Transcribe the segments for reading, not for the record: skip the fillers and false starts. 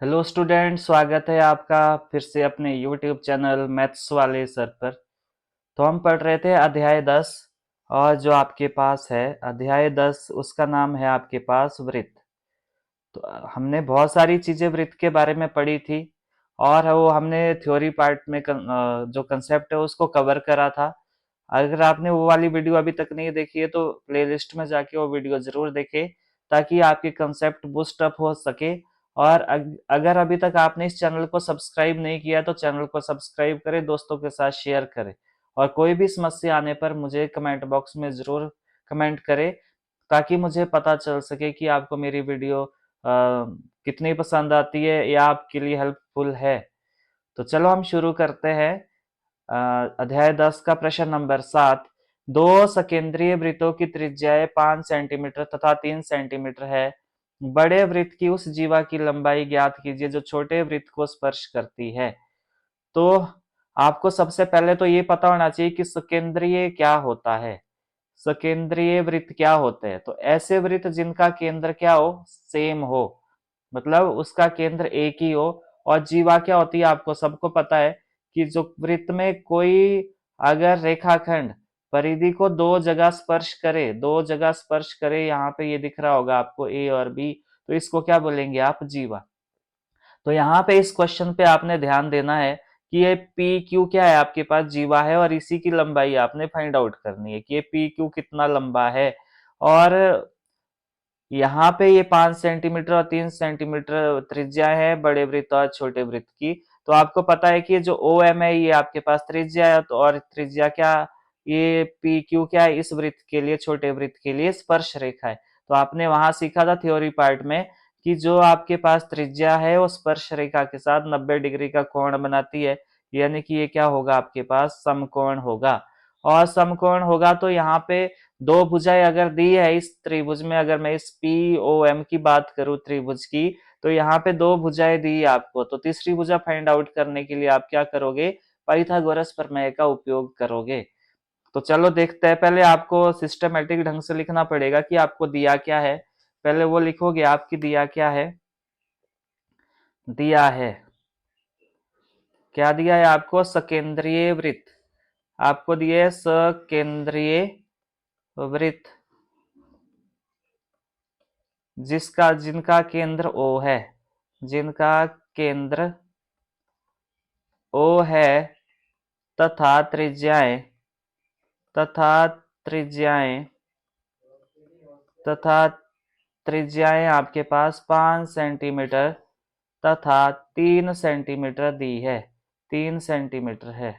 Hello student, स्वागत है आपका फिर से अपने यूट्यूब चैनल मैथ्स वाले सर पर। तो हम पढ़ रहे थे अध्याय 10। और जो आपके पास है अध्याय 10 उसका नाम है आपके पास वृत्त। तो हमने बहुत सारी चीजें वृत्त के बारे में पढ़ी थी। और वो हमने थ्योरी पार्ट में जो कंसेप्ट है उसको कवर करा था। अगर आपने वो वाली वीडियो अभी तक नहीं देखी है तो प्लेलिस्ट में जाके वो वीडियो जरूर देखें, ताकि आपके कंसेप्ट बूस्ट अप हो सके। और अगर अभी तक आपने इस चैनल को सब्सक्राइब नहीं किया तो चैनल को सब्सक्राइब करें, दोस्तों के साथ शेयर करें। और कोई भी समस्या आने पर मुझे कमेंट बॉक्स में जरूर कमेंट करें, ताकि मुझे पता चल सके कि आपको मेरी वीडियो कितनी पसंद आती है या आपके लिए हेल्पफुल है। तो चलो हम शुरू करते हैं। अध्याय 10 का प्रश्न नंबर 7। दो सकेंद्रीय वृत्तों की त्रिज्याएं 5 सेंटीमीटर तथा 3 सेंटीमीटर है। बड़े वृत्त की उस जीवा की लंबाई ज्ञात कीजिए जो छोटे वृत्त को स्पर्श करती है। तो आपको सबसे पहले तो ये पता होना चाहिए कि सकेंद्रीय क्या होता है। सकेंद्रीय वृत्त क्या होते हैं? तो ऐसे वृत्त जिनका केंद्र क्या हो, सेम हो, मतलब उसका केंद्र एक ही हो। और जीवा क्या होती है आपको सबको पता है कि जो वृत्त में कोई अगर रेखाखंड परिधि को दो जगह स्पर्श करे, यहाँ पे ये दिख रहा होगा आपको ए और बी, तो इसको क्या बोलेंगे आप, जीवा। तो यहाँ पे इस क्वेश्चन पे आपने ध्यान देना है कि ये पी क्यू क्या है, आपके पास जीवा है और इसी की लंबाई आपने फाइंड आउट करनी है कि ये पी क्यू कितना लंबा है। और यहाँ पे ये 5 सेंटीमीटर और 3 सेंटीमीटर त्रिज्या है बड़े वृत्त और छोटे वृत्त की। तो आपको पता है कि ये जो ओ एम है ये आपके पास त्रिज्या है, तो और त्रिज्या क्या, ये पी क्यू क्या है, इस वृत्त के लिए, छोटे वृत्त के लिए स्पर्श रेखा है। तो आपने वहां सीखा था थ्योरी पार्ट में कि जो आपके पास त्रिज्या है वो स्पर्श रेखा के साथ 90 डिग्री का कोण बनाती है, यानी कि ये क्या होगा, आपके पास समकोण होगा। और समकोण होगा तो यहाँ पे दो भुजाएं अगर दी है इस त्रिभुज में, अगर मैं इस पी ओ एम की बात करूं त्रिभुज की, तो यहाँ पे दो भुजाएं दी है आपको। तो तीसरी भुजा फाइंड आउट करने के लिए आप क्या करोगे, पाइथागोरस प्रमेय का उपयोग करोगे। तो चलो देखते हैं। पहले आपको सिस्टमेटिक ढंग से लिखना पड़ेगा कि आपको दिया क्या है। पहले वो लिखोगे आपकी दिया क्या है। दिया है, क्या दिया है आपको, सकेंद्रीय वृत्त। आपको दिए है सकेंद्रीय वृत्त जिनका केंद्र O है, जिनका केंद्र O है, तथा त्रिज्याएं तथा त्रिज्याएं तथा त्रिज्याएं आपके पास 5 सेंटीमीटर तथा 3 सेंटीमीटर दी है। 3 सेंटीमीटर है,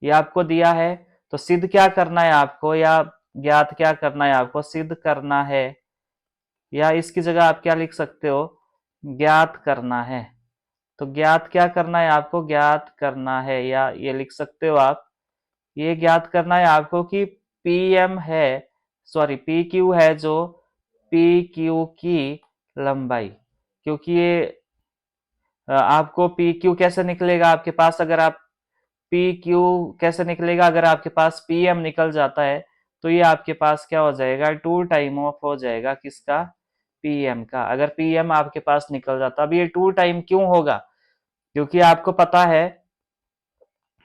ये आपको दिया है। तो सिद्ध क्या करना है आपको, या ज्ञात क्या करना है आपको, सिद्ध करना है, या इसकी जगह आप क्या लिख सकते हो, ज्ञात करना है। तो ज्ञात क्या करना है आपको, ज्ञात करना है, या ये लिख सकते हो आप, ये ज्ञात करना है आपको कि पी एम है, सॉरी पी क्यू है, जो पी क्यू की लंबाई। क्योंकि ये आपको पी क्यू कैसे निकलेगा आपके पास, अगर आप पी क्यू कैसे निकलेगा, अगर आपके पास पी एम निकल जाता है तो ये आपके पास क्या हो जाएगा, टू टाइम ऑफ हो जाएगा, किसका, पी एम का। अगर पी एम आपके पास निकल जाता, अब ये टू टाइम क्यों होगा, क्योंकि आपको पता है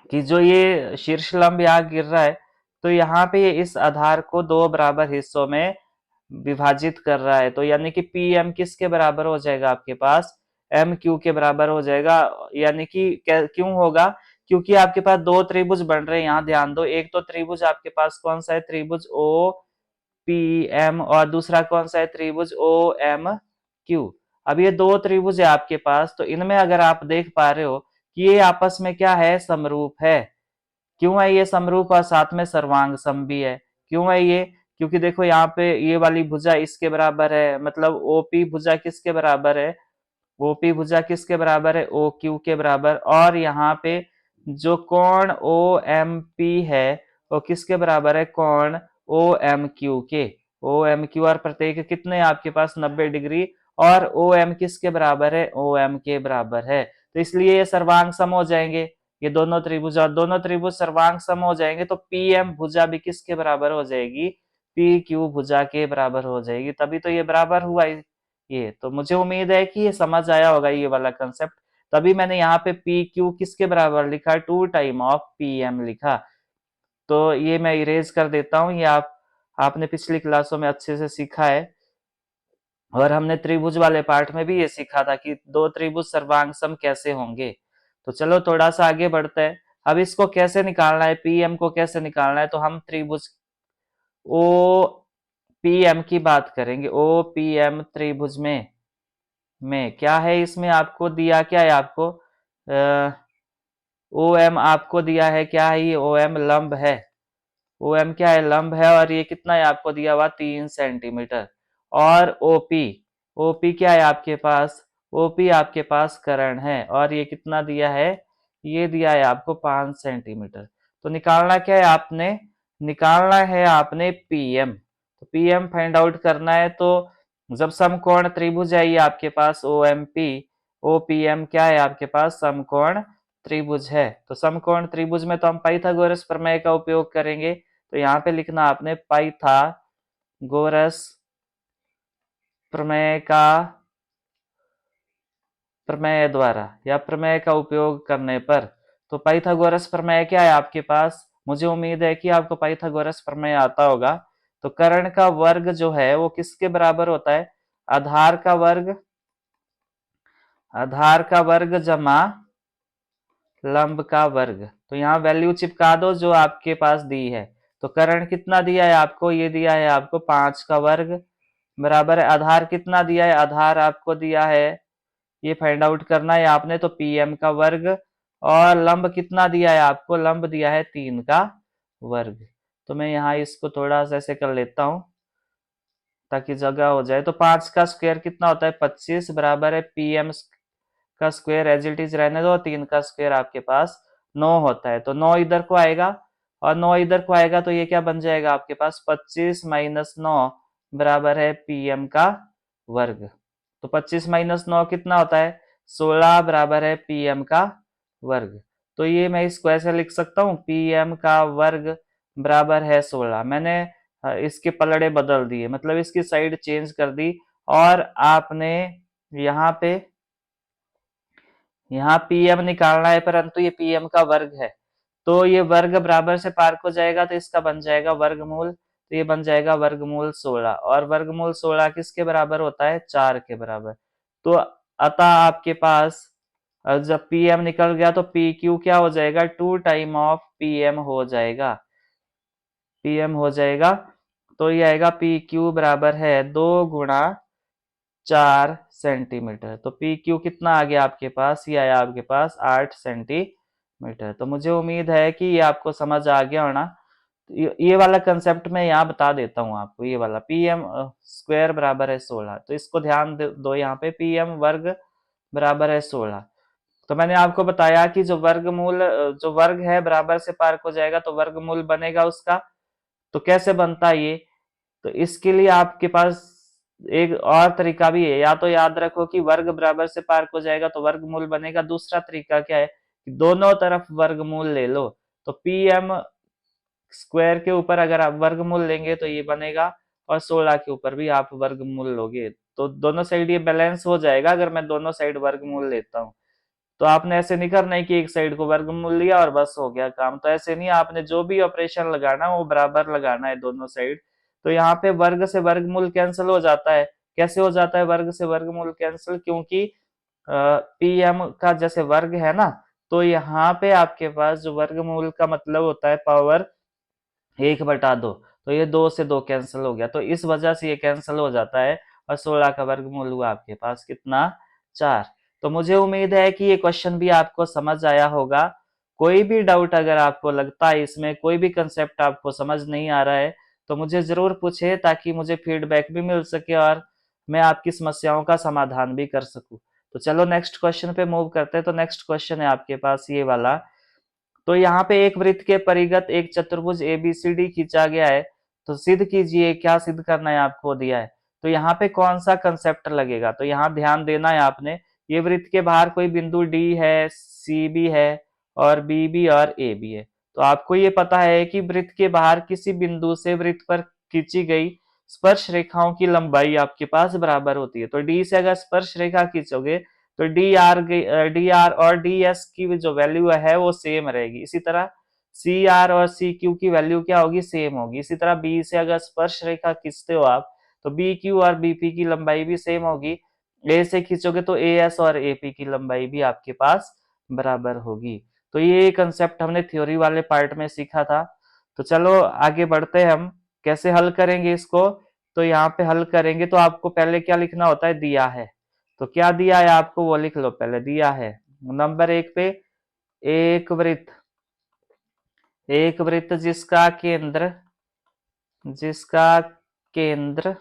कि जो ये शीर्ष लंब यहाँ गिर रहा है, तो यहाँ पे ये इस आधार को दो बराबर हिस्सों में विभाजित कर रहा है। तो यानी कि पी एम किसके बराबर हो जाएगा आपके पास, एम क्यू के बराबर हो जाएगा। यानी कि क्यों होगा, क्योंकि आपके पास दो त्रिभुज बन रहे हैं, यहाँ ध्यान दो। एक तो त्रिभुज आपके पास कौन सा है, त्रिभुज ओ पी एम, और दूसरा कौन सा है, त्रिभुज ओ एम क्यू। अब ये दो त्रिभुज है आपके पास, तो इनमें अगर आप देख पा रहे हो कि ये आपस में क्या है, समरूप है। क्यों है ये समरूप, और साथ में सर्वांग सम भी है। क्यों है ये, क्योंकि देखो यहाँ पे ये वाली भुजा इसके बराबर है, मतलब ओपी भुजा किसके बराबर है, ओपी भुजा किसके बराबर है, ओ क्यू के बराबर। और यहाँ पे जो कोण ओ एम पी है वो किसके बराबर है, कोण ओ एम क्यू के। ओ एम क्यू और प्रत्येक कितने आपके पास 90 डिग्री, और ओ एम किसके बराबर है, ओ एम के बराबर है। तो इसलिए ये सर्वांग सम हो जाएंगे, ये दोनों त्रिभुज, और दोनों त्रिभुज सर्वांग सम हो जाएंगे तो पी एम भुजा भी किसके बराबर हो जाएगी, पी क्यू भुजा के बराबर हो जाएगी। तभी तो ये बराबर हुआ, ये तो मुझे उम्मीद है कि ये समझ आया होगा ये वाला कंसेप्ट। तभी मैंने यहाँ पे पी क्यू किसके बराबर लिखा, 2 टाइम ऑफ पी एम लिखा। तो ये मैं इरेज कर देता हूँ, ये आपने पिछली क्लासों में अच्छे से सीखा है। और हमने त्रिभुज वाले पार्ट में भी ये सीखा था कि दो त्रिभुज सर्वांग सम कैसे होंगे। तो चलो थोड़ा सा आगे बढ़ते हैं। अब इसको कैसे निकालना है, पीएम को कैसे निकालना है, तो हम त्रिभुज ओ पीएम की बात करेंगे। ओ पीएम त्रिभुज में क्या है, इसमें आपको दिया क्या है, आपको ओ एम आपको दिया है, क्या है ये, ओ एम लंब है। ओ एम क्या है, लंब है। और ये कितना है आपको दिया हुआ, 3 सेंटीमीटर। और ओपी, ओपी क्या है आपके पास, ओपी आपके पास कर्ण है, और ये कितना दिया है, ये दिया है आपको 5 सेंटीमीटर। तो निकालना क्या है आपने, निकालना है आपने पीएम। तो पीएम फाइंड आउट करना है। तो जब समकोण त्रिभुज है ये आपके पास O M P, O P M क्या है आपके पास, समकोण त्रिभुज है। तो समकोण त्रिभुज में तो हम पाइथागोरस प्रमेय का उपयोग करेंगे। तो यहाँ पे लिखना आपने पाइथागोरस प्रमेय का, प्रमेय द्वारा या प्रमेय का उपयोग करने पर। तो पाइथागोरस प्रमेय क्या है आपके पास, मुझे उम्मीद है कि आपको पाइथागोरस प्रमेय आता होगा। तो कर्ण का वर्ग जो है वो किसके बराबर होता है, आधार का वर्ग, आधार का वर्ग जमा लंब का वर्ग। तो यहाँ वैल्यू चिपका दो जो आपके पास दी है। तो कर्ण कितना दिया है आपको, ये दिया है आपको 5 का वर्ग, बराबर है आधार कितना दिया है, आधार आपको दिया है, ये फाइंड आउट करना है आपने, तो पीएम का वर्ग। और लंब कितना दिया है आपको, लंब दिया है 3 का वर्ग। तो मैं यहाँ इसको थोड़ा सा ऐसे कर लेता हूँ ताकि जगह हो जाए। तो 5 का स्क्वायर कितना होता है, 25, बराबर है पीएम का स्क्वायर एज इट इज रहने दो, 3 का स्क्वायर आपके पास 9 होता है। तो 9 इधर को आएगा और 9 इधर को आएगा, तो ये क्या बन जाएगा आपके पास, 25 माइनस 9 बराबर है पीएम का वर्ग। तो 25 माइनस 9 कितना होता है, 16 बराबर है पीएम का वर्ग। तो ये मैं इसको ऐसे लिख सकता हूँ, पीएम का वर्ग बराबर है 16। मैंने इसके पलड़े बदल दिए, मतलब इसकी साइड चेंज कर दी। और आपने यहाँ पे, यहाँ पीएम निकालना है, परंतु ये पीएम का वर्ग है। तो ये वर्ग बराबर से पार हो जाएगा, तो इसका बन जाएगा वर्गमूल। तो ये बन जाएगा वर्गमूल 16। और वर्गमूल 16 किसके बराबर होता है, 4 के बराबर। तो अतः आपके पास जब पीएम निकल गया तो पी क्यू क्या हो जाएगा, 2 टाइम ऑफ पीएम हो जाएगा, पीएम हो जाएगा। तो ये आएगा पी क्यू बराबर है 2 गुणा 4 सेंटीमीटर। तो पी क्यू कितना आ गया आपके पास, ये आया आपके पास 8 सेंटीमीटर। तो मुझे उम्मीद है कि ये आपको समझ आ गया होना। ये वाला कंसेप्ट मैं यहाँ बता देता हूँ आपको, ये वाला पी एम स्क्वायर बराबर है 16। तो इसको ध्यान दो, यहाँ पे पी एम वर्ग बराबर है 16। तो मैंने आपको बताया कि जो वर्गमूल, जो वर्ग है बराबर से पार हो जाएगा तो वर्गमूल बनेगा उसका। तो कैसे बनता है ये, तो इसके लिए आपके पास एक और तरीका भी है। या तो याद रखो कि वर्ग बराबर से पार हो जाएगा तो वर्गमूल बनेगा। दूसरा तरीका क्या है कि दोनों तरफ वर्गमूल ले लो। तो पी एम स्क्वायर के ऊपर अगर आप वर्गमूल लेंगे तो ये बनेगा, और 16 के ऊपर भी आप वर्गमूल लोगे तो दोनों साइड ये बैलेंस हो जाएगा अगर मैं दोनों साइड वर्गमूल लेता हूँ। तो आपने ऐसे नहीं करना है कि एक साइड को वर्गमूल लिया और बस हो गया काम। तो ऐसे नहीं, आपने जो भी ऑपरेशन लगाना वो बराबर लगाना है दोनों साइड। तो यहाँ पे वर्ग से वर्गमूल कैंसिल हो जाता है। कैसे हो जाता है वर्ग से वर्गमूल कैंसिल, क्योंकि पी एम का जैसे वर्ग है ना, तो यहाँ पे आपके पास जो वर्गमूल का मतलब होता है पावर 1/2। तो ये 2 से 2 कैंसिल हो गया, तो इस वजह से ये कैंसिल हो जाता है। और 16 का वर्गमूल हुआ आपके पास कितना, 4। तो मुझे उम्मीद है कि ये क्वेश्चन भी आपको समझ आया होगा। कोई भी डाउट अगर आपको लगता है, इसमें कोई भी कंसेप्ट आपको समझ नहीं आ रहा है, तो मुझे जरूर पूछे ताकि मुझे फीडबैक भी मिल सके और मैं आपकी समस्याओं का समाधान भी कर सकूं। तो चलो नेक्स्ट क्वेश्चन पे मूव करते हैं। तो नेक्स्ट क्वेश्चन है आपके पास ये वाला। तो यहाँ पे एक वृत्त के परिगत एक चतुर्भुज एबीसीडी खींचा गया है। तो सिद्ध कीजिए, क्या सिद्ध करना है आपको दिया है। तो यहाँ पे कौन सा कंसेप्ट लगेगा, तो यहाँ ध्यान देना है आपने। ये वृत्त के बाहर कोई बिंदु डी है, सी भी है, और बी भी और ए भी है। तो आपको ये पता है कि वृत्त के बाहर किसी बिंदु से वृत्त पर खींची गई स्पर्श रेखाओं की लंबाई आपके पास बराबर होती है। तो डी से अगर स्पर्श रेखा खींचोगे तो डी आर और डी एस की जो वैल्यू है वो सेम रहेगी। इसी तरह सी आर और सी क्यू की वैल्यू क्या होगी, सेम होगी। इसी तरह बी से अगर स्पर्श रेखा खींचते हो आप तो बी क्यू और बीपी की लंबाई भी सेम होगी। ए से खींचोगे तो ए एस और एपी की लंबाई भी आपके पास बराबर होगी। तो ये कंसेप्ट हमने थ्योरी वाले पार्ट में सीखा था। तो चलो आगे बढ़ते हैं हम कैसे हल करेंगे इसको। तो यहाँ पे हल करेंगे तो आपको पहले क्या लिखना होता है, दिया है। तो क्या दिया है आपको वो लिख लो पहले। दिया है नंबर 1 पे एक वृत्त जिसका केंद्र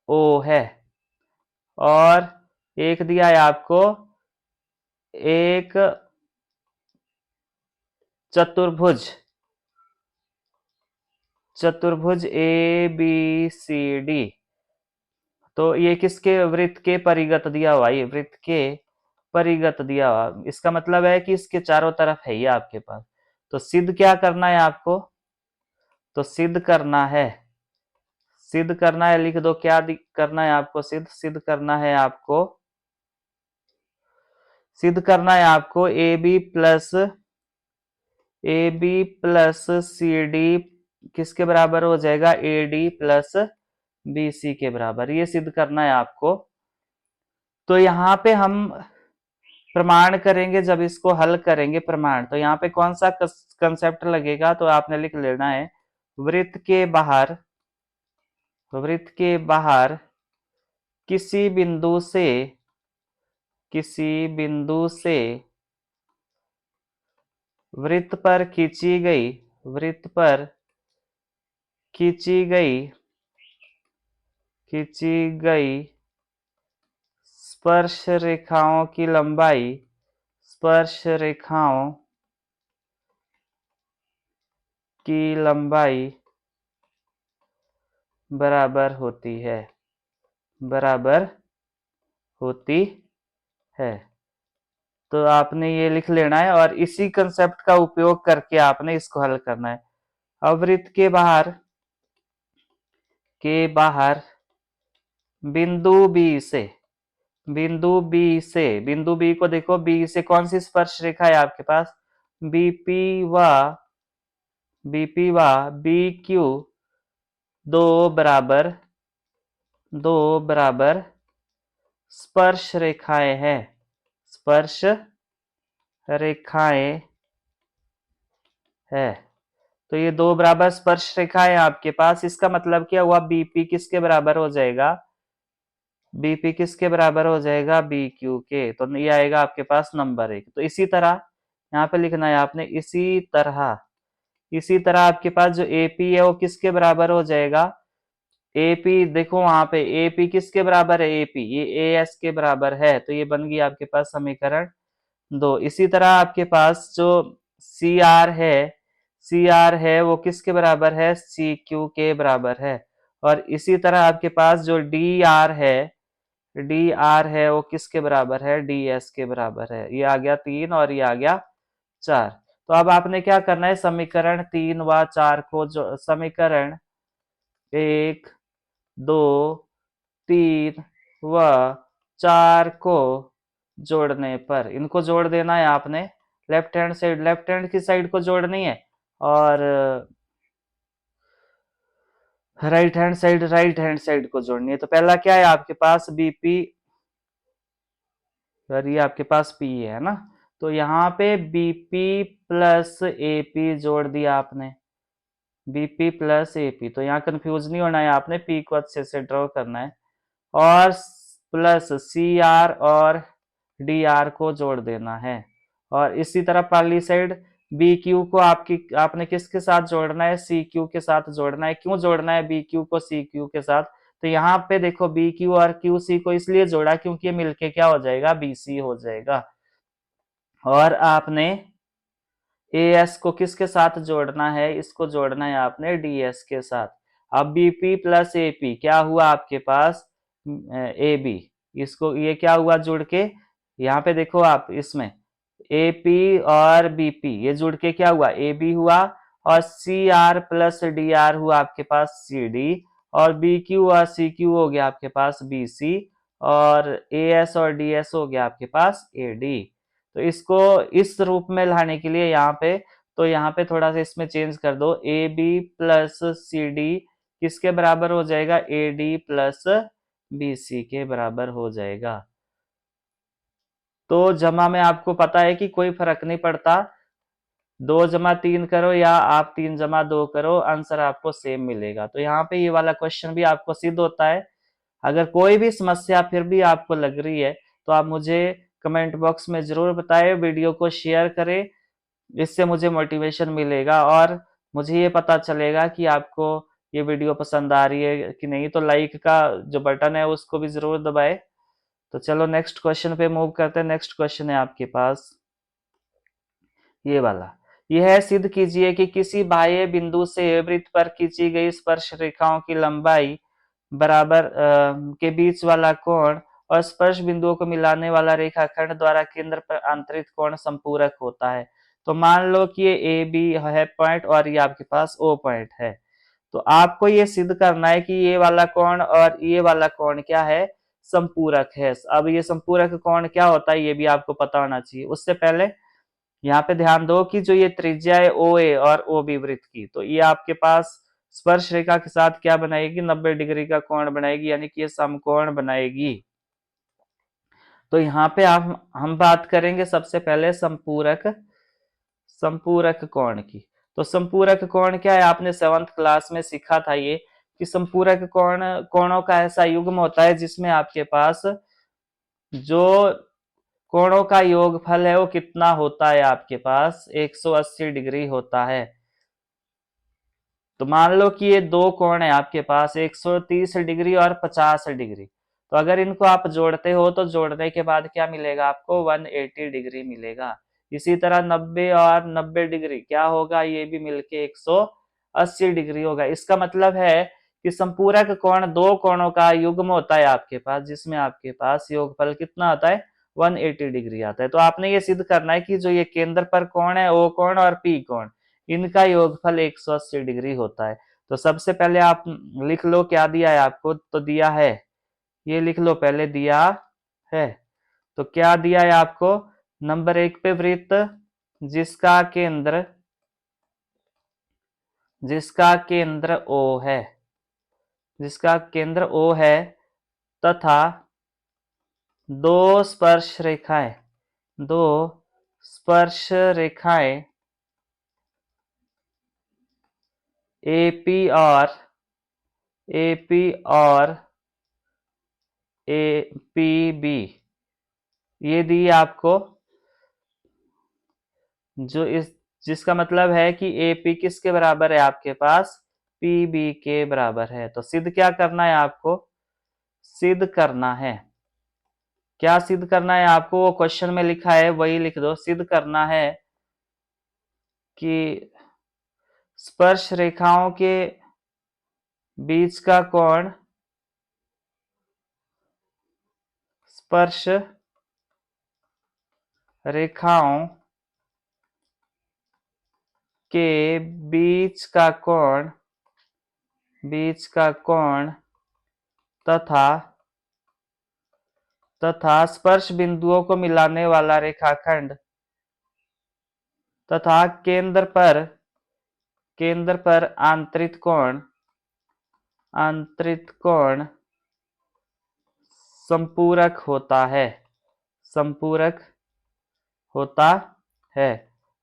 ओ है, और एक दिया है आपको एक चतुर्भुज ए बी सी डी। तो ये किसके वृत्त के परिगत दिया हुआ, ये वृत्त के परिगत दिया हुआ। इसका मतलब है कि इसके चारों तरफ है ये आपके पास। तो सिद्ध क्या करना है आपको, तो सिद्ध करना है, लिख दो क्या करना है आपको। सिद्ध करना है आपको A B plus C D किसके बराबर हो जाएगा, A D plus B C के बराबर। ये सिद्ध करना है आपको। तो यहाँ पे हम प्रमाण करेंगे, जब इसको हल करेंगे प्रमाण, तो यहाँ पे कौन सा कंसेप्ट लगेगा, तो आपने लिख लेना है वृत्त के बाहर किसी बिंदु से वृत्त पर खींची गई स्पर्श रेखाओं की लंबाई बराबर होती है। तो आपने ये लिख लेना है और इसी कंसेप्ट का उपयोग करके आपने इसको हल करना है। अब वृत्त के बाहर बिंदु बी को देखो, बी से कौन सी स्पर्श रेखा है आपके पास, बीपी व बी क्यू दो बराबर स्पर्श रेखाएं है। तो ये दो बराबर स्पर्श रेखाएं आपके पास। इसका मतलब क्या हुआ, बीपी किसके बराबर हो जाएगा, बी क्यू के। तो ये आएगा आपके पास नंबर 1। तो इसी तरह यहाँ पे लिखना है आपने, इसी तरह आपके पास जो एपी है वो किसके बराबर हो जाएगा, एपी देखो वहां पे एपी किसके बराबर है, एपी ये ए एस के बराबर है। तो ये बन गई आपके पास समीकरण 2। इसी तरह आपके पास जो सी आर है वो किसके बराबर है, सी क्यू के बराबर है। और इसी तरह आपके पास जो डी आर है वो किसके बराबर है, डी एस के बराबर है। ये आ गया 3 और ये आ गया 4। तो अब आपने क्या करना है, समीकरण 3 व 4 को जो समीकरण 1 2 3 व 4 को जोड़ने पर, इनको जोड़ देना है आपने। लेफ्ट हैंड की साइड को जोड़नी है और राइट हैंड साइड को जोड़नी है। तो पहला क्या है आपके पास, बीपी, और ये आपके पास पी है ना। तो यहाँ पे बीपी प्लस एपी जोड़ दिया आपने, बीपी प्लस एपी। तो यहाँ कंफ्यूज नहीं होना है, आपने पी को अच्छे से ड्रॉ करना है और प्लस सी आर और डी आर को जोड़ देना है। और इसी तरह पाली साइड बी क्यू को आपने किसके साथ जोड़ना है, सी क्यू के साथ जोड़ना है। क्यों जोड़ना है बी क्यू को सी क्यू के साथ, तो यहाँ पे देखो बी क्यू और क्यू सी को इसलिए जोड़ा क्योंकि ये मिलके क्या हो जाएगा, बी सी हो जाएगा। और आपने ए एस को किसके साथ जोड़ना है, इसको जोड़ना है आपने डी एस के साथ। अब बीपी प्लस एपी क्या हुआ आपके पास, ए बी, इसको ये क्या हुआ जुड़ के, यहाँ पे देखो आप इसमें एपी और बीपी ये जुड़ के क्या हुआ, ए बी हुआ। और C R plus D R हुआ आपके पास सी डी। और बी क्यू और सी क्यू हो गया आपके पास बी सी, और ए एस और डी एस हो गया आपके पास ए डी। तो इसको इस रूप में लाने के लिए यहाँ पे, तो यहाँ पे थोड़ा सा इसमें चेंज कर दो, A B plus C D किसके बराबर हो जाएगा, A D plus B C के बराबर हो जाएगा। तो जमा में आपको पता है कि कोई फर्क नहीं पड़ता, 2 जमा 3 करो या आप 3 जमा 2 करो, आंसर आपको सेम मिलेगा। तो यहाँ पे ये वाला क्वेश्चन भी आपको सिद्ध होता है। अगर कोई भी समस्या फिर भी आपको लग रही है तो आप मुझे कमेंट बॉक्स में जरूर बताएं, वीडियो को शेयर करें, इससे मुझे मोटिवेशन मिलेगा और मुझे ये पता चलेगा कि आपको ये वीडियो पसंद आ रही है कि नहीं। तो लाइक का जो बटन है उसको भी जरूर दबाएं। तो चलो नेक्स्ट क्वेश्चन पे मूव करते हैं। नेक्स्ट क्वेश्चन है आपके पास ये वाला। यह सिद्ध कीजिए कि किसी बाह्य बिंदु से वृत्त पर खींची गई स्पर्श रेखाओं की लंबाई बराबर के बीच वाला कोण और स्पर्श बिंदुओं को मिलाने वाला रेखाखंड द्वारा केंद्र पर आंतरिक कोण संपूरक होता है। तो मान लो कि ये ए बी है पॉइंट और ये आपके पास ओ पॉइंट है। तो आपको ये सिद्ध करना है कि ये वाला कोण और ये वाला कोण क्या है, संपूरक है। अब ये संपूरक कोण क्या होता है ये भी आपको पता होना चाहिए। उससे पहले यहाँ पे ध्यान दो कि जो ये त्रिज्या है ओ ए और ओ बी वृत्त की, तो ये आपके पास स्पर्श रेखा के साथ क्या बनाएगी, 90 डिग्री का कोण बनाएगी, यानी कि ये समकोण बनाएगी। तो यहाँ पे हम बात करेंगे सबसे पहले संपूरक कोण की। तो संपूरक कोण क्या है, आपने 7th क्लास में सीखा था ये कि संपूरक कोणों का ऐसा युग्म होता है जिसमें आपके पास जो कोणों का योगफल है वो कितना होता है, आपके पास 180 डिग्री होता है। तो मान लो कि ये दो कोण है आपके पास 130 डिग्री और 50 डिग्री। तो अगर इनको आप जोड़ते हो तो जोड़ने के बाद क्या मिलेगा आपको, 180 डिग्री मिलेगा। इसी तरह 90 और 90 डिग्री क्या होगा, ये भी मिलके 180 डिग्री होगा। इसका मतलब है कि संपूरक कोण दो कोणों का युग्म होता है आपके पास, जिसमें आपके पास योगफल कितना आता है, 180 डिग्री आता है। तो आपने ये सिद्ध करना है कि जो ये केंद्र पर कोण है ओ कोण और पी कोण, इनका योगफल 180 डिग्री होता है। तो सबसे पहले आप लिख लो क्या दिया है आपको, तो दिया है, ये लिख लो पहले, दिया है। तो क्या दिया है आपको, नंबर 1 पे वृत्त जिसका केंद्र ओ है, जिसका केंद्र ओ है, तथा दो स्पर्श रेखाएं, दो स्पर्श रेखाएं एपी और एपीबी, ये दी आपको, जो इस जिसका मतलब है कि एपी किसके बराबर है आपके पास, पीबी के बराबर है। तो सिद्ध क्या करना है आपको, सिद्ध करना है, क्या सिद्ध करना है आपको, वो क्वेश्चन में लिखा है वही लिख दो। सिद्ध करना है कि स्पर्श रेखाओं के बीच का कोण स्पर्श रेखाओं के बीच का कोण तथा स्पर्श बिंदुओं को मिलाने वाला रेखाखंड तथा केंद्र पर आंतरिक कोण संपूरक होता है।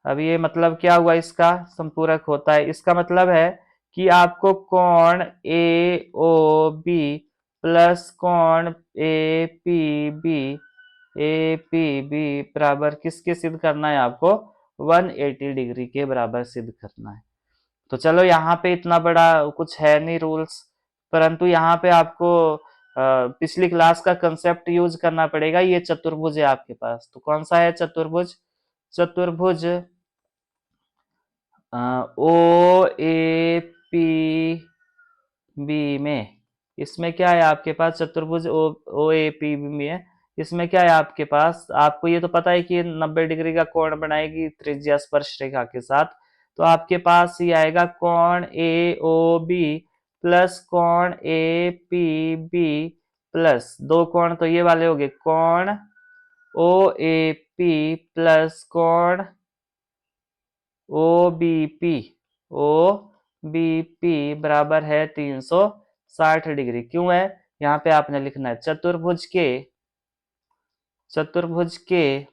अब ये मतलब क्या हुआ इसका, संपूरक होता है, इसका मतलब है कि आपको कोण ए ओ बी प्लस कोण ए पी बी बराबर किसके सिद्ध करना है आपको, 180 डिग्री के बराबर सिद्ध करना है। तो चलो यहाँ पे इतना बड़ा कुछ है नहीं रूल्स, परंतु यहाँ पे आपको पिछली क्लास का कंसेप्ट यूज करना पड़ेगा। ये चतुर्भुज है आपके पास, तो कौन सा है चतुर्भुज, चतुर्भुज ओ ए पी बी में, इसमें क्या है आपके पास, चतुर्भुज ओ ए पी बी में है। इसमें क्या है आपके पास, आपको ये तो पता है कि 90 डिग्री का कोण बनाएगी त्रिज्या स्पर्श रेखा के साथ। तो आपके पास ये आएगा कोण ए ओ बी प्लस कोण ए पी बी प्लस दो कोण तो ये वाले हो गए, कोण ओ ए पी प्लस कोण O B P, O B P बराबर है 360 डिग्री। क्यों है? यहाँ पे आपने लिखना है चतुर्भुज के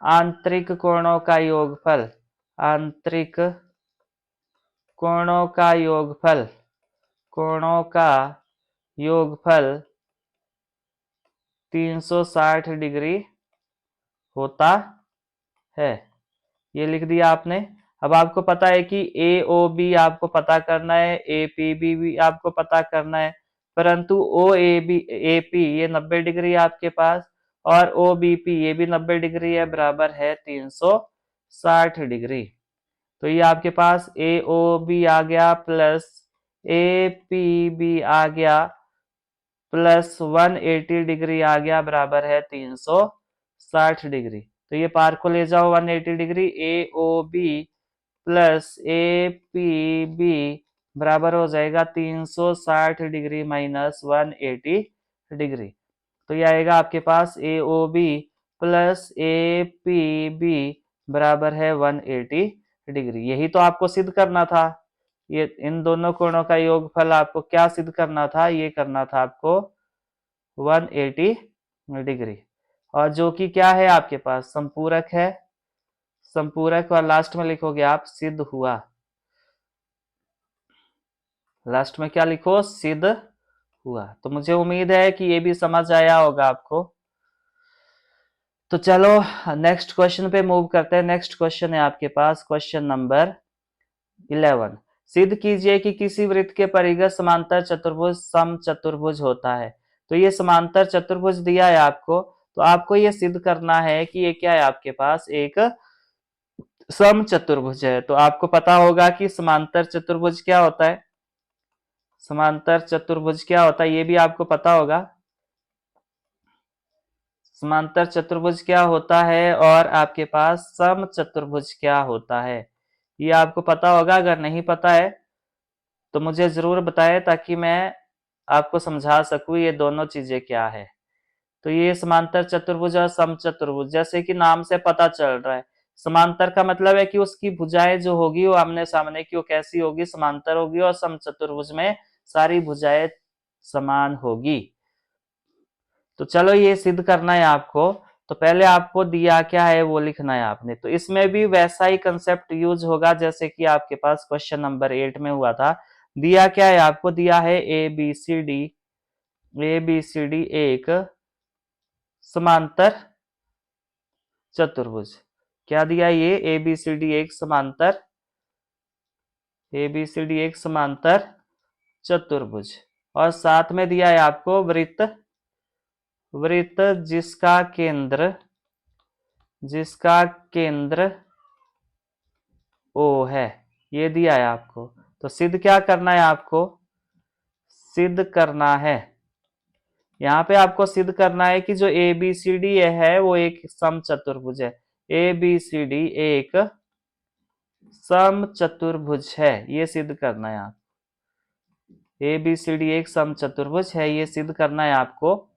आंतरिक कोणों का योगफल, आंतरिक कोणों का योगफल, कोणों का योगफल 360 डिग्री होता है। ये लिख दिया आपने। अब आपको पता है कि ए ओ बी आपको पता करना है, ए पी बी भी आपको पता करना है, परंतु ओ ए पी ये 90 डिग्री है आपके पास, और ओ बी पी ये भी 90 डिग्री है, बराबर है 360 डिग्री। तो ये आपके पास ए ओ बी आ गया प्लस ए पी बी आ गया प्लस 180 डिग्री आ गया, बराबर है 360 डिग्री। तो ये पार को ले जाओ 180 degree, A O B plus A P B बराबर हो जाएगा 360 डिग्री माइनस 180 डिग्री। तो ये आएगा आपके पास A O B plus A P B बराबर है 180 डिग्री। यही तो आपको सिद्ध करना था। ये इन दोनों कोणों का योगफल आपको क्या सिद्ध करना था? ये करना था आपको 180 डिग्री, और जो कि क्या है आपके पास? संपूरक है, संपूरक, और लास्ट में लिखोगे आप सिद्ध हुआ। लास्ट में क्या लिखो? सिद्ध हुआ। तो मुझे उम्मीद है कि ये भी समझ आया होगा आपको। तो चलो नेक्स्ट क्वेश्चन पे मूव करते हैं। नेक्स्ट क्वेश्चन है आपके पास क्वेश्चन नंबर 11। सिद्ध कीजिए कि किसी वृत्त के परिगत समांतर चतुर्भुज समचतुर्भुज होता है। तो ये समांतर चतुर्भुज दिया है आपको, तो आपको ये सिद्ध करना है कि ये क्या है आपके पास? एक समचतुर्भुज है। तो आपको पता होगा कि समांतर चतुर्भुज क्या होता है, समांतर चतुर्भुज क्या होता है ये भी आपको पता होगा। समांतर चतुर्भुज क्या होता है और आपके पास समचतुर्भुज क्या होता है, ये आपको पता होगा। अगर नहीं पता है तो मुझे जरूर बताएं ताकि मैं आपको समझा सकूं ये दोनों चीजें क्या है। तो ये समांतर चतुर्भुज और समचतुर्भुज, जैसे कि नाम से पता चल रहा है, समांतर का मतलब है कि उसकी भुजाएं जो होगी वो आमने सामने की, वो कैसी होगी? समांतर होगी। और समचतुर्भुज में सारी भुजाएं समान होगी। तो चलो ये सिद्ध करना है आपको। तो पहले आपको दिया क्या है वो लिखना है आपने। तो इसमें भी वैसा ही कंसेप्ट यूज होगा जैसे कि आपके पास क्वेश्चन नंबर 8 में हुआ था। दिया क्या है आपको? दिया है A B C D, A B C D एक समांतर चतुर्भुज। क्या दिया? ये ए बी सी डी एक समांतर, ए बी सी डी एक समांतर चतुर्भुज, और साथ में दिया है आपको वृत्त, वृत्त जिसका केंद्र ओ है, ये दिया है आपको। तो सिद्ध क्या करना है आपको? सिद्ध करना है, यहाँ पे आपको सिद्ध करना है कि जो ए बी सी डी है वो एक समचतुर्भुज है। ए बी सी डी एक समचतुर्भुज है, ये सिद्ध करना है आप। ए बी सी डी एक समचतुर्भुज है, ये सिद्ध करना है आपको।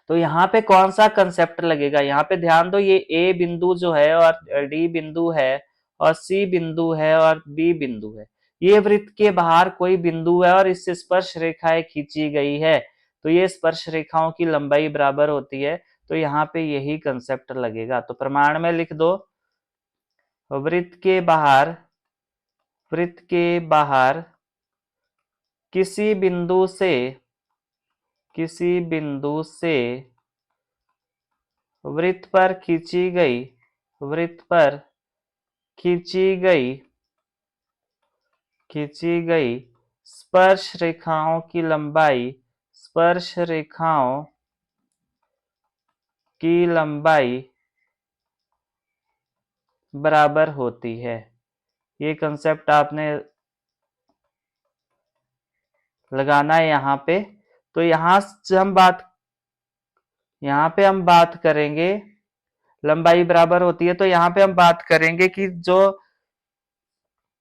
तो यहाँ पे कौन सा कंसेप्ट लगेगा? यहाँ पे ध्यान दो, ये ए बिंदु जो है और डी बिंदु है और सी बिंदु है और बी बिंदु है, ये वृत्त के बाहर कोई बिंदु है और इससे स्पर्श रेखाएं खींची गई है, तो ये स्पर्श रेखाओं की लंबाई बराबर होती है। तो यहाँ पे यही कंसेप्ट लगेगा। तो प्रमाण में लिख दो, वृत्त के बाहर, वृत्त के बाहर किसी बिंदु से, किसी बिंदु से वृत्त पर खींची गई, वृत्त पर खींची गई, खींची गई स्पर्श रेखाओं की लंबाई, स्पर्श रेखाओं की लंबाई बराबर होती है। ये कंसेप्ट आपने लगाना है यहाँ पे। तो यहाँ से हम बात, यहाँ पे हम बात करेंगे लंबाई बराबर होती है, तो यहाँ पे हम बात करेंगे कि जो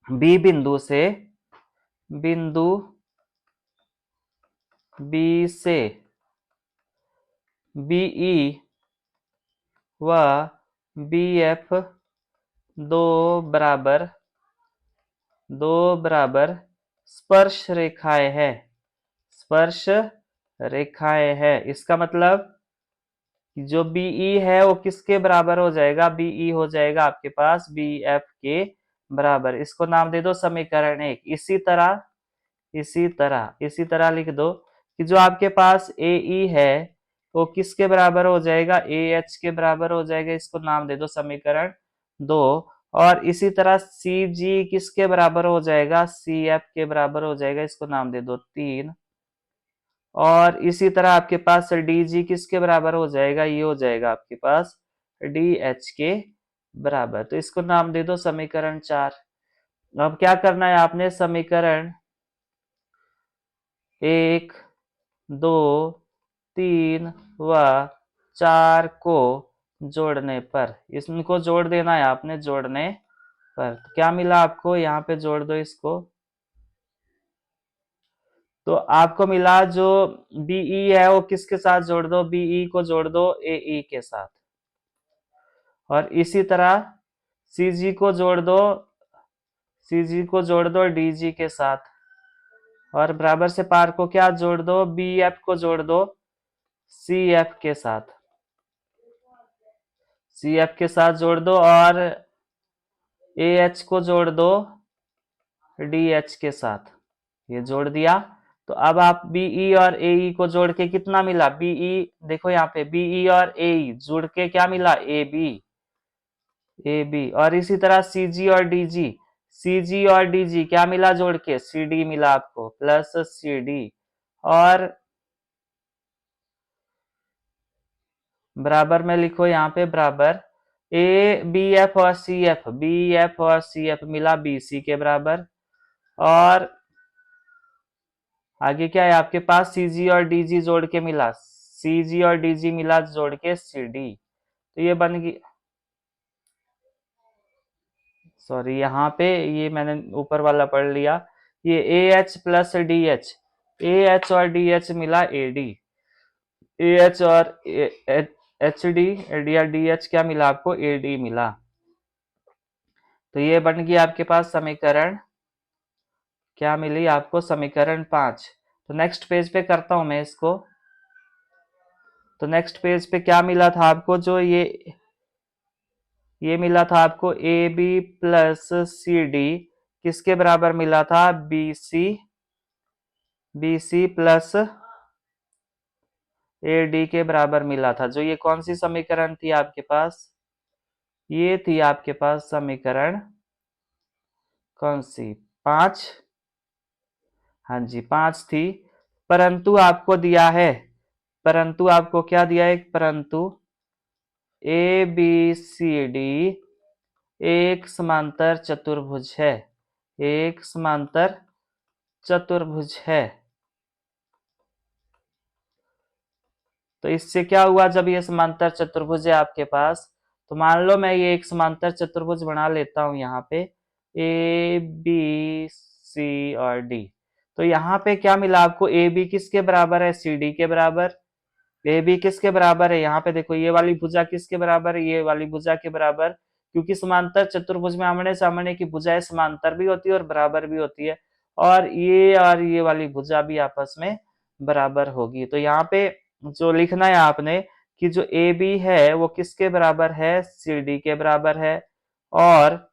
बी बिंदु से, बिंदु बी से बीई व बीएफ दो बराबर स्पर्श रेखाएं है। स्पर्श रेखाएं है इसका मतलब जो बीई है वो किसके बराबर हो जाएगा? बीई हो जाएगा आपके पास बीएफ के बराबर। इसको नाम दे दो समीकरण 1। इसी तरह लिख दो कि जो आपके पास एई है वो किसके बराबर हो जाएगा? ए एच के बराबर हो जाएगा। इसको नाम दे दो समीकरण 2। और इसी तरह सी जी किसके बराबर हो जाएगा? सी एफ के बराबर हो जाएगा। इसको नाम दे दो 3। और इसी तरह आपके पास डी जी किसके बराबर हो जाएगा? ये हो जाएगा आपके पास डी एच के बराबर। तो इसको नाम दे दो समीकरण 4। अब क्या करना है आपने? समीकरण 1, 2, 3 व 4 को जोड़ने पर, इसको जोड़ देना है आपने। जोड़ने पर तो क्या मिला आपको? यहाँ पे जोड़ दो इसको। तो आपको मिला जो बीई है वो किसके साथ जोड़ दो? बीई को जोड़ दो एई के साथ। और इसी तरह सीजी को जोड़ दो, सीजी को जोड़ दो डीजी के साथ। और बराबर से पार को क्या जोड़ दो? बीएफ को जोड़ दो सीएफ के साथ। सीएफ के साथ जोड़ दो और एएच को जोड़ दो डीएच के साथ। ये जोड़ दिया। तो अब आप बीई और एई को जोड़ के कितना मिला? बीई देखो यहाँ पे बीई और एई जोड़ के क्या मिला? A B. और इसी तरह सीजी और डीजी, सीजी और डीजी क्या मिला जोड़ के? सीडी मिला आपको प्लस सीडी। और बराबर में लिखो यहाँ पे बराबर ए बी एफ और सी एफ, बी एफ और सी एफ मिला बीसी के बराबर। और आगे क्या है आपके पास? सीजी और डीजी जोड़ के मिला, सीजी और डीजी मिला जोड़ के सीडी। तो ये बन गई, सॉरी यहाँ पे ये मैंने ऊपर वाला पढ़ लिया। ये A H plus D H, A H और डी एच मिला ए डी। ए एच और एच डी या डी एच क्या मिला आपको? ए डी मिला। तो ये बन गई आपके पास समीकरण, क्या मिली आपको? समीकरण 5। तो नेक्स्ट पेज पे करता हूं मैं इसको। तो नेक्स्ट पेज पे क्या मिला था आपको? जो ये मिला था आपको A B plus C D किसके बराबर मिला था? B C plus A D के बराबर मिला था। जो ये कौन सी समीकरण थी आपके पास? ये थी आपके पास समीकरण कौन सी? 5। हाँ जी 5 थी। परंतु आपको दिया है, परंतु आपको क्या दिया है? परंतु ए बी सी डी एक समांतर चतुर्भुज है, एक समांतर चतुर्भुज है। तो इससे क्या हुआ? जब ये समांतर चतुर्भुज है आपके पास, तो मान लो मैं ये एक समांतर चतुर्भुज बना लेता हूं यहाँ पे ए बी सी और डी। तो यहाँ पे क्या मिला आपको? ए बी किसके बराबर है? सी डी के बराबर। ए बी किसके बराबर है? यहाँ पे देखो ये वाली भुजा किसके बराबर है? ये वाली भुजा के बराबर। क्योंकि समांतर चतुर्भुज में आमने सामने की भुजाएं समांतर भी होती है और बराबर भी होती है। और ये वाली भुजा भी आपस में बराबर होगी। तो यहाँ पे जो लिखना है आपने कि जो ए बी है वो किसके बराबर है? सी डी के बराबर है। और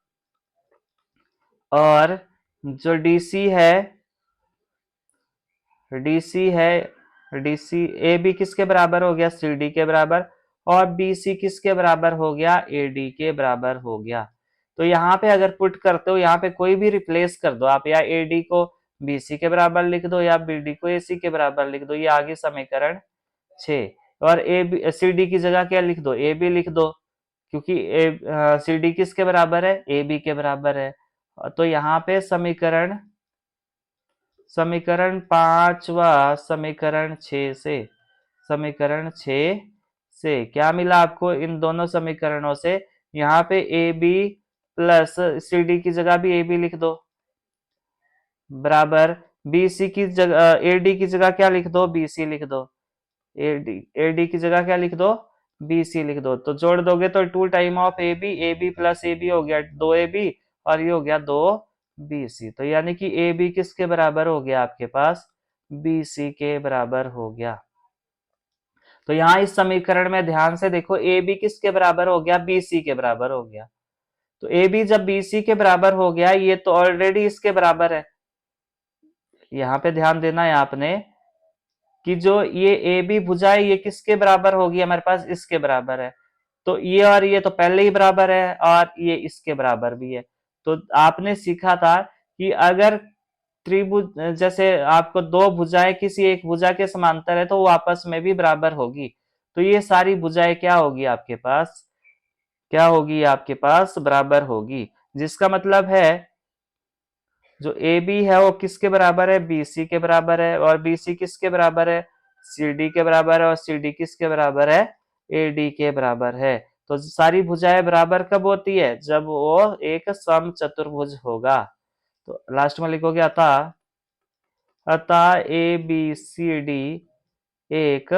और जो डीसी है, डीसी है, डीसी ए बी किसके बराबर हो गया? सी डी के बराबर। और बी सी किसके बराबर हो गया? ए डी के बराबर हो गया। तो यहाँ पे अगर पुट करते हो, यहाँ पे कोई भी रिप्लेस कर दो आप, या ए डी को बी सी के बराबर लिख दो या बी डी को ए सी के बराबर लिख दो। ये आगे समीकरण 6। और ए बी सी डी की जगह क्या लिख दो? ए बी लिख दो। क्योंकि सी डी किसके बराबर है? ए बी के बराबर है। तो यहाँ पे समीकरण समीकरण 5 व समीकरण 6 से, समीकरण 6 से क्या मिला आपको? इन दोनों समीकरणों से यहाँ पे A B plus C D की जगह भी ए बी लिख दो। बराबर BC की जगह AD की जगह क्या लिख दो, BC लिख दो। AD की जगह क्या लिख दो, BC लिख दो। तो जोड़ दोगे तो 2 time of AB plus AB हो गया 2AB, और ये हो गया 2BC। तो यानी कि AB किसके बराबर हो गया आपके पास, BC के बराबर हो गया। तो यहाँ इस समीकरण में ध्यान से देखो, AB किसके बराबर हो गया, BC के बराबर हो गया। तो AB जब BC के बराबर हो गया, ये तो ऑलरेडी इसके बराबर है। यहाँ पे ध्यान देना है आपने कि जो ये AB भुजा है, ये किसके बराबर होगी हमारे पास, इसके बराबर है। तो ये और ये तो पहले ही बराबर है, और ये इसके बराबर भी है। तो आपने सीखा था कि अगर त्रिभुज, जैसे आपको दो भुजाएं किसी एक भुजा के समांतर है तो वो आपस में भी बराबर होगी। तो ये सारी भुजाएं क्या होगी आपके पास, क्या होगी आपके पास, बराबर होगी। जिसका मतलब है जो ए बी है वो किसके बराबर है, बी सी के बराबर है। और बी सी किसके बराबर है, सी डी के बराबर है। और सी डी किसके बराबर है, ए डी के बराबर है। तो सारी भुजाएं बराबर कब होती है, जब वो एक समचतुर्भुज होगा। तो लास्ट में लिखोगे अतः, अतः ए बी सी डी एक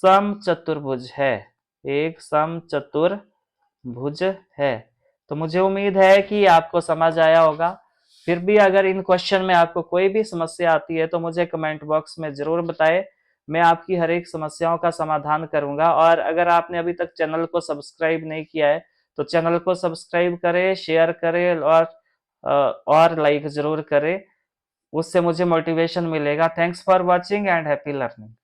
समचतुर्भुज है, एक समचतुर्भुज है। तो मुझे उम्मीद है कि आपको समझ आया होगा। फिर भी अगर इन क्वेश्चन में आपको कोई भी समस्या आती है तो मुझे कमेंट बॉक्स में जरूर बताएं। मैं आपकी हर एक समस्याओं का समाधान करूंगा। और अगर आपने अभी तक चैनल को सब्सक्राइब नहीं किया है तो चैनल को सब्सक्राइब करें, शेयर करें, और लाइक जरूर करें। उससे मुझे मोटिवेशन मिलेगा। Thanks for watching and happy learning.